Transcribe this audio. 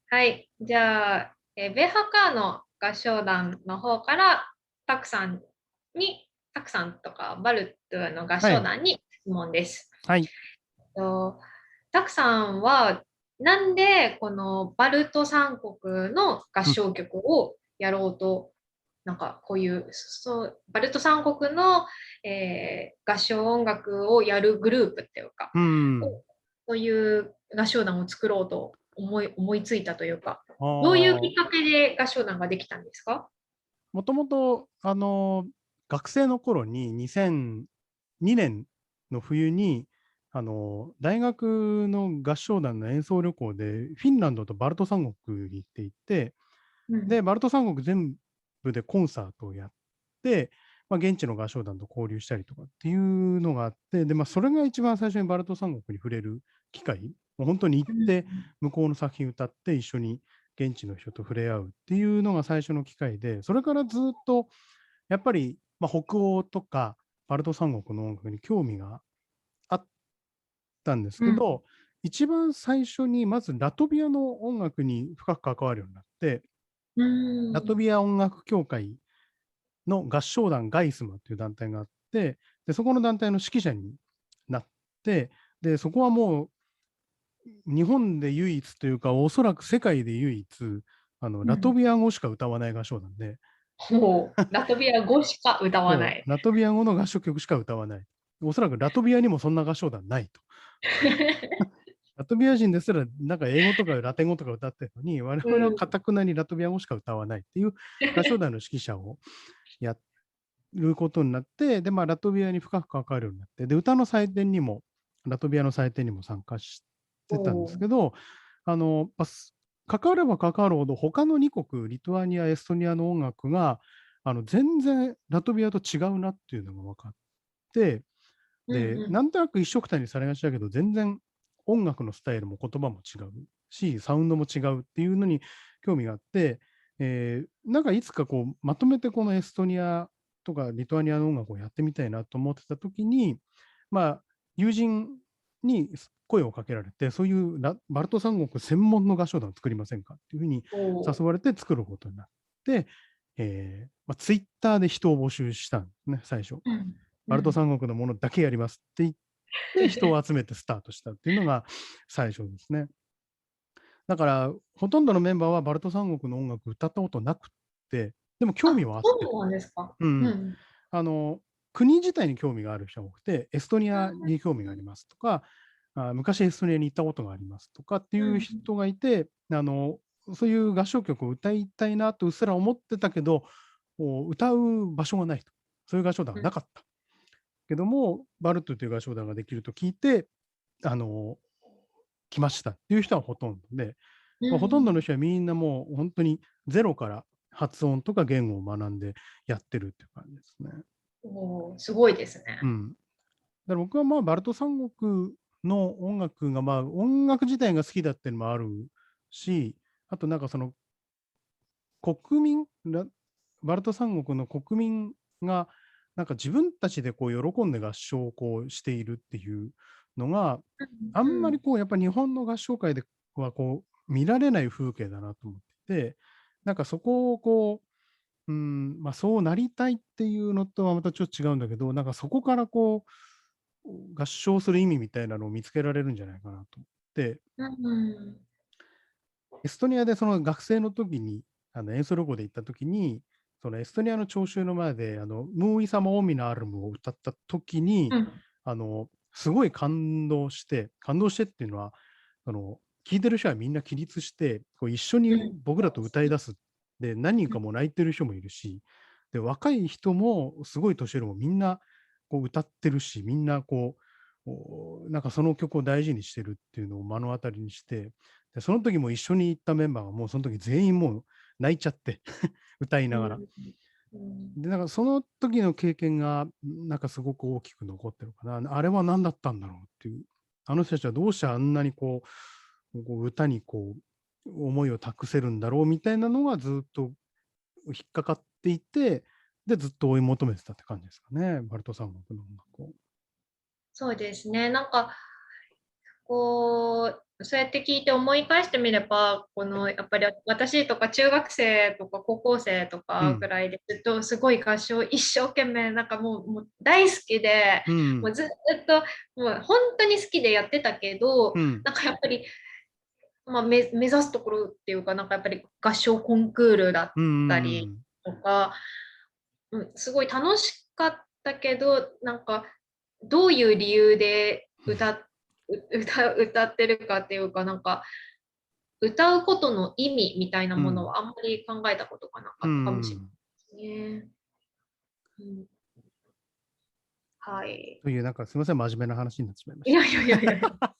はい。じゃあ、ベーハカーの合唱団の方から、たくさんたくさんとか、バルトゥの合はい。唱団に質問です。はい。とたくさんは、なんでこのバルト三国の合うん。唱曲をやろうと、なんかこういう、バルト三国の、合唱音楽をやるグループっていうか、うん。そういう合唱団を作ろうと思いついたというか、あどういうきっあ。かけで合唱団ができたんですか？もともと、学生の頃に2002年の冬に、大学の合唱団の演奏旅行でフィンランドとバルト三国に行っていて、で、うん。バルト三国全部でコンサートをやって、現地の合唱団と交流したりとかっていうのがあって、で、それが一番最初にバルト三国に触れる機会、もう本当に行うってん。向こうの作品歌って一緒に現地の人と触れ合うっていうのが最初の機会で、それからずっとやっぱり、北欧とかバルト三国の音楽に興味があったんですうん。けど、一番最初にまずラトビアの音楽に深く関わるようになって、うラトん。ビア音楽協会の合唱団ガイスマっていう団体があって、で、そこの団体の指揮者になって、で、そこはもう日本で唯一というか、おそらく世界で唯一、ラトうん。ビア語しか歌わない合唱団で、もう、ラトビア語しか歌わない。そう、ラトビア語の合唱曲しか歌わない。おそらくラトビアにもそんな合唱団ないと。ラトビア人ですら、なんか英語とかラテン語とか歌ってるのに、我う々はん。頑くなにラトビア語しか歌わないっていう合唱団の指揮者をやることになって、で、ラトビアに深く関わるようになって、で、歌の祭典にも、ラトビアの祭典にも参加してたんですおー。けど、関われば関わるほど、他の2国、リトアニア、エストニアの音楽が、全然ラトビアと違うなっていうのが分かって、で、うんうなんとなく一緒くたにされがちだけど、全然音楽のスタイルも言葉も違うし、サウンドも違うっていうのに興味があって、なんかいつかこう、まとめてこのエストニアとかリトアニアの音楽をやってみたいなと思ってた時に、友人に声をかけられて、そういうバルト三国専門の合唱団を作りませんかっていうふうにん。おー。誘われて作ることになって、ツイッターで人を募集したんですね、最初。うん。バルトうん。三国のものだけやりますって言って人を集めてスタートしたっていうのが最初ですね。だから、ほとんどのメンバーはバルト三国の音楽歌ったことなくって、でも興味あ、はあって、そうなんですか。うん。うん。あの、国自体に興味がある人が多くて、エストニアに興味がありますとか、昔エストニアに行ったことがありますとかっていううん。人がいて、そういう合唱曲を歌いたいなとうっすら思ってたけど、こう歌う場所がないと。そういう合唱団うん。がなかった。けども、バルトという合唱団ができると聞いて、あの、来ましたっていう人はほとんどで、うほとんどのん。人はみんなもう本当にゼロから発音とか言語を学んでやってるっていう感じですね。おー、すごいですね。うん。だから僕はバルト三国の音楽が、音楽自体が好きだっていうのもあるし、あとなんかその国民、バルト三国の国民が、なんか自分たちでこう喜んで合唱をこうしているっていうのが、あんうん。まりこうやっぱ日本の合唱会ではこう見られない風景だなと思ってて、なんかそこをこう、そうなりたいっていうのとはまたちょっと違うんだけど、なんかそこからこう、合唱する意味みたいなのを見つけられるんじゃないかなと思って、うん。エストニアでその学生の時に、演奏旅行で行った時に、そのエストニアの聴衆の前で、ムーイサマオミナアルムを歌った時に、うん。すごい感動してっていうのは、聴いてる人はみんな起立して、こう一緒にうん。僕らと歌い出す。で、何人かもう泣いてる人もいるし、で、若い人もすごい年寄りもみんなこう歌ってるし、みんなこう、なんかその曲を大事にしてるっていうのを目の当たりにして、で、その時も一緒に行ったメンバーがもうその時全員もう泣いちゃって歌いながら。うん。うん。で、なんかその時の経験が、なんかすごく大きく残ってるかな。あれは何だったんだろうっていう。あの人たちはどうしてあんなにこう歌にこう思いを託せるんだろうみたいなのがずっと引っかかっていて、で、ずっと追い求めてたって感じですかね、バルト三国の音楽を。そうですね。なんか、こう、そうやって聞いて思い返してみれば、このやっぱり私とか中学生とか高校生とうん。かぐらいでずっとすごい合唱一生懸命なんかもう大好きで、うん。もうずっともう本当に好きでやってたけど、うん。なんかやっぱり、まあ、目指すところっていうか、なんかやっぱり合唱コンクールだっうん。たりとか、すごい楽しかったけど、なんかどういう理由で歌ってるかっていうか、なんか歌うことの意味みたいなものうん。はあんまり考えたことがなうかったかもしれん。ないですね。うん、はい。という、なんかすみません、真面目な話になってしまいましいやいやいやいや、た。